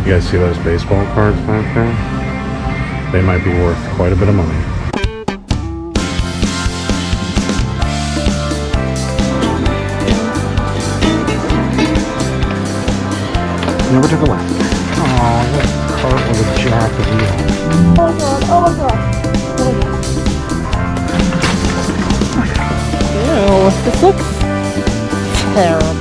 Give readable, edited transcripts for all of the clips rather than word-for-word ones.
You guys see those baseball cards back there? They might be worth quite a bit of money. Never took a left. Oh, that cart was a jack of wheels. Oh my god, oh my god. Ew, this looks terrible.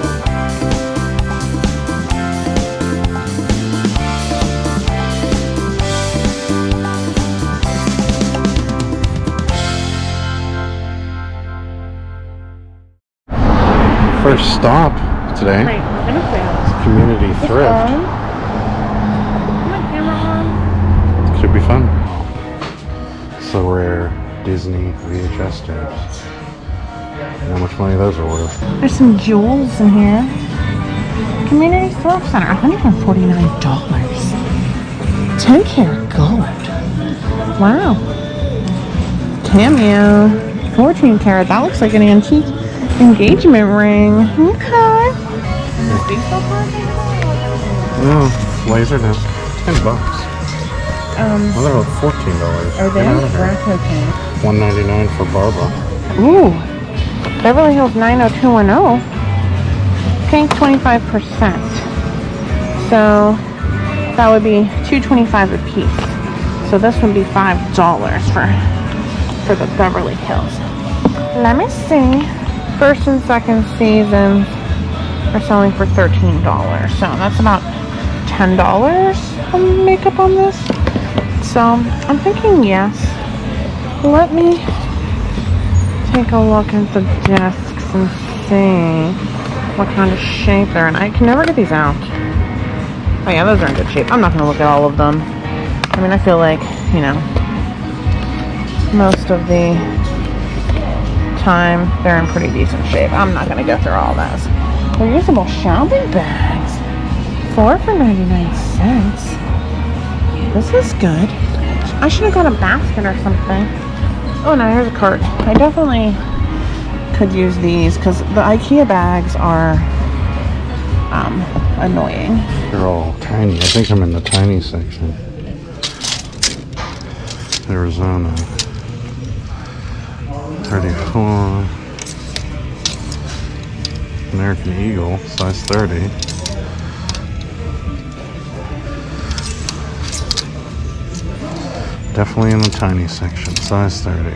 First stop today. Wait, we're gonna fail. Community thrift. My camera on. Should be fun. So rare Disney VHS tapes. And how much money those are worth. There's some jewels in here. Community Thrift Center, $149. 10 karat gold. Wow. Cameo, 14 karat. That looks like an antique engagement ring. Okay. No, laser disc. $10. Well, they're like $14. Are they? Okay. $1.99 for Barbara. Ooh. Beverly Hills 90210. Pink 25%. So that would be $2.25 a piece. So this would be $5 for the Beverly Hills. Let me see. First and second seasons are selling for $13. So that's about $10 on makeup on this. So I'm thinking yes. Let me take a look at the discs and see what kind of shape they're in. I can never get these out. Oh yeah, those are in good shape. I'm not going to look at all of them. I mean, I feel like, you know, most of the time they're in pretty decent shape. I'm not going to go through all those. Reusable shopping bags. 4 for 99 cents. This is good. I should have got a basket or something. Oh no, here's a cart. I definitely could use these because the IKEA bags are annoying. They're all tiny. I think I'm in the tiny section. Arizona. 34. American Eagle, size 30. Definitely in the tiny section, size 30.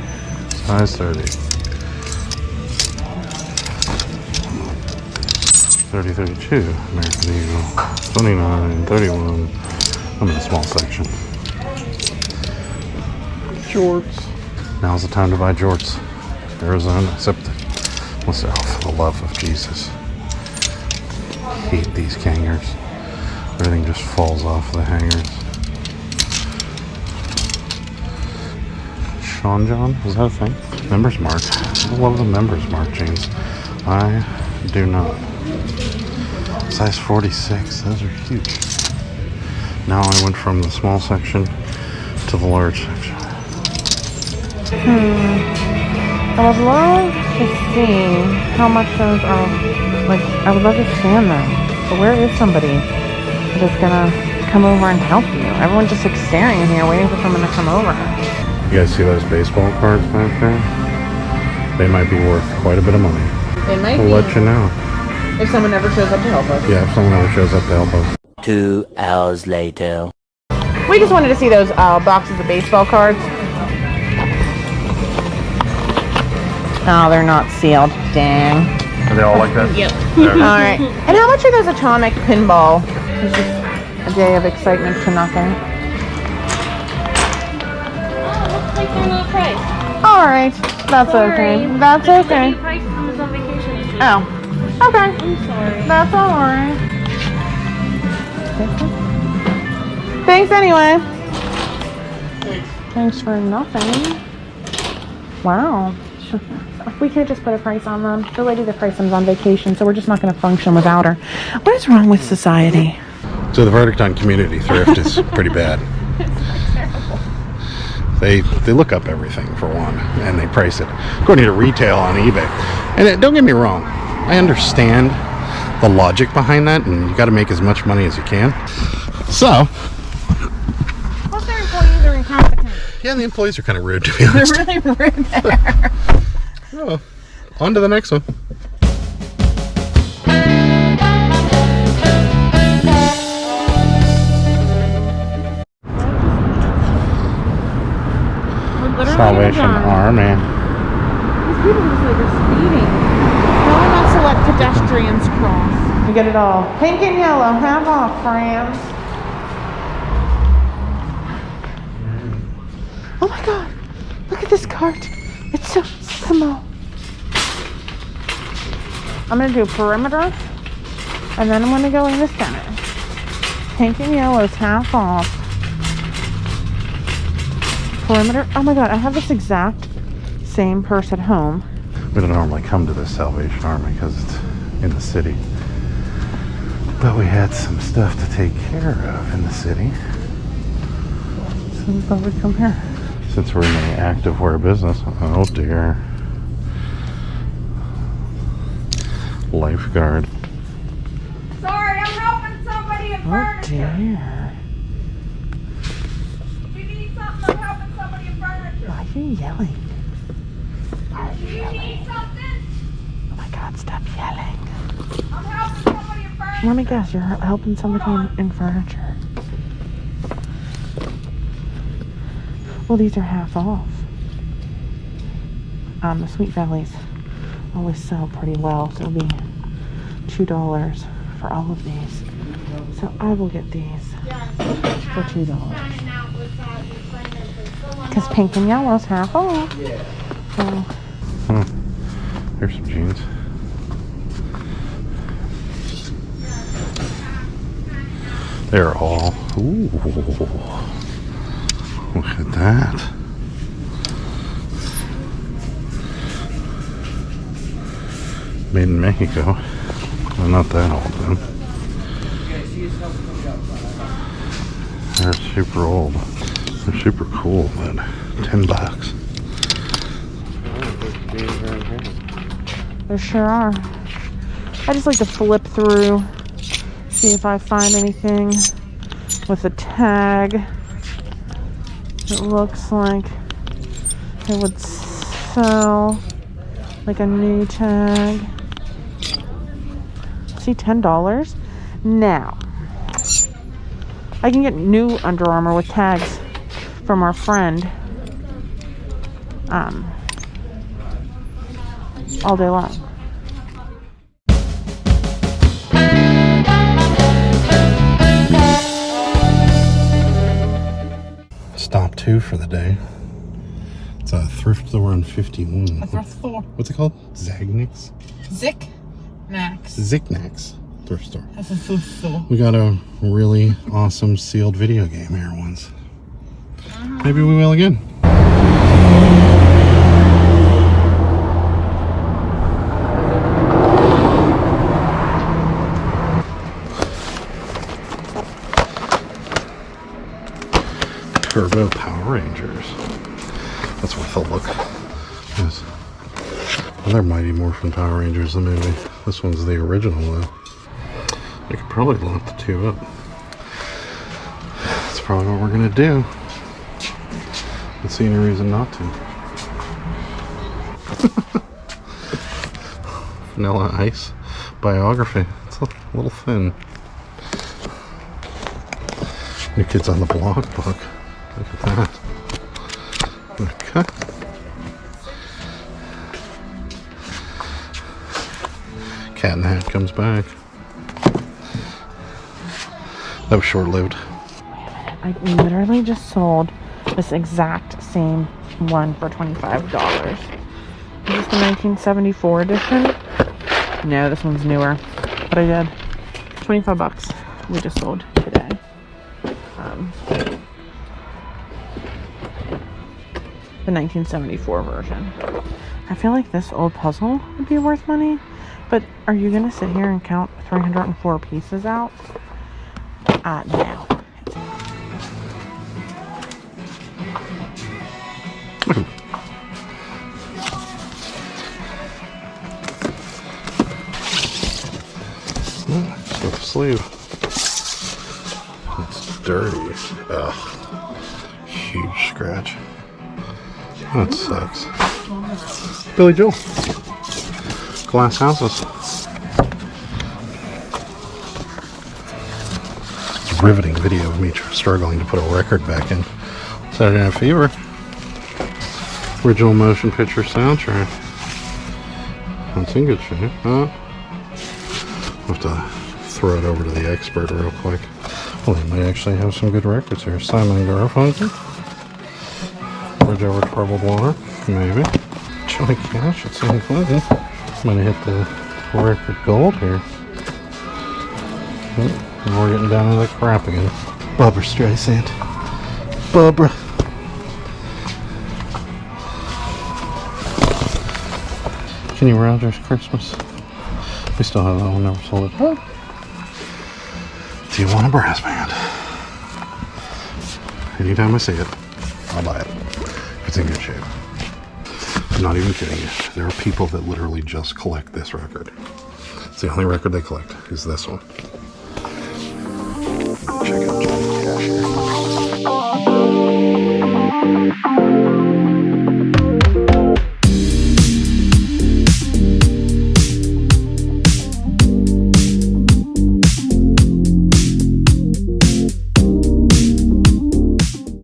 Size 30. 30, 32, American Eagle. 29, 31. I'm in the small section. Jorts. Now's the time to buy jorts. Arizona, except what's that? For the love of Jesus. Hate these hangers. Everything just falls off the hangers. Sean John? Is that a thing? Members Mark. I love the Members Mark jeans. I do not. Size 46. Those are huge. Now I went from the small section to the large section. I would love to see how much those are. Like, I would love to scan them. But where is somebody that's gonna come over and help you? Everyone's just like staring in here, waiting for someone to come over. You guys see those baseball cards back there? They might be worth quite a bit of money. They might We'll let you know. if someone ever shows up to help us. Yeah, if someone ever shows up to help us. 2 hours later. We just wanted to see those boxes of baseball cards. Oh, they're not sealed. Dang. Are they all like that? Yep. Alright. And how much are those atomic pinball? It's just a day of excitement to nothing. Looks like they're not priced. Alright. That's okay. That's okay. Price was on vacation this week. Oh. Okay. I'm sorry. That's alright. Thanks anyway. Thanks for nothing. Wow. We can't just put a price on them. The lady that priced them's on vacation, so we're just not going to function without her. What is wrong with society? So the verdict on community thrift is pretty bad. They look up everything for one, and they price it according to retail on eBay. And don't get me wrong, I understand the logic behind that, and you got to make as much money as you can. So, Plus their employees are incompetent. yeah, the employees are kind of rude, to be honest. They're really rude there. Oh, on to the next one. Salvation Army. These people just like are speeding. No one wants to let pedestrians cross. We get it all. Pink and yellow, have off, friends. Oh my god, look at this cart. It's so small. I'm gonna do perimeter, and then I'm gonna go in the center. Pink and yellow's half off. Perimeter. Oh my god, I have this exact same purse at home. We don't normally come to the Salvation Army because it's in the city. But we had some stuff to take care of in the city. So we thought we'd come here. Since we're in the active wear business. Oh dear. Lifeguard. Sorry, I'm helping somebody in Oh furniture. dear. If you need something, I'm helping somebody in furniture. Why are you yelling? Do you need something? Oh my god, stop yelling. I'm helping somebody in furniture. Let me guess, you're helping somebody in furniture. Well, these are half off. The Sweet Valleys always sell pretty well, so it'll be $2 for all of these. So I will get these for $2. Because pink and yellow's half off. So, Here's some jeans. They're all. Ooh. Look at that. Made in Mexico. Well, not that old then. They're super old. They're super cool, but $10. there sure are. I just like to flip through, see if I find anything with a tag. It looks like it would sell like a new tag. See, $10. Now, I can get new Under Armour with tags from our friend all day long. Stop 2 for the day. It's a thrift store on 51. A thrift store. What's it called? Zagnix? Max. Ziknax thrift store. That's a thrift store. We got a really awesome sealed video game here once. Maybe we will again. Turbo Power Rangers. That's worth a look. Yes. Well, they're Mighty Morphin Power Rangers, the movie. This one's the original, though. I could probably lock the two up. That's probably what we're gonna do. Don't see any reason not to. Vanilla Ice biography. It's a little thin. New Kids on the Block book. Look at that. Okay. Cat in the Hat comes back. That was short-lived. I literally just sold this exact same one for $25. Is this the 1974 edition? No, this one's newer. But I did. $25 we just sold today. The 1974 version. I feel like this old puzzle would be worth money, but are you gonna sit here and count 304 pieces out? No. Slip sleeve. Let's dirty. Ugh. Huge scratch. That sucks. Billy Joel. Glass houses. It's a riveting video of me struggling to put a record back in. Saturday Night Fever. Original motion picture soundtrack. That's in good shape. I'll have to throw it over to the expert real quick. Well, they might actually have some good records here. Simon and Garfunkel. Bridge Over Troubled Water. Maybe. Johnny Cash at San Quentin. I'm gonna hit the record gold here. Oh, we're getting down to the crap again. Barbra Streisand. Barbara. Kenny Rogers Christmas. We still have that one, never sold it. Huh? Do you want a brass band? Anytime I see it, I'll buy it. If it's in good shape. I'm not even kidding you. There are people that literally just collect this record. It's the only record they collect, is this one. Check out Johnny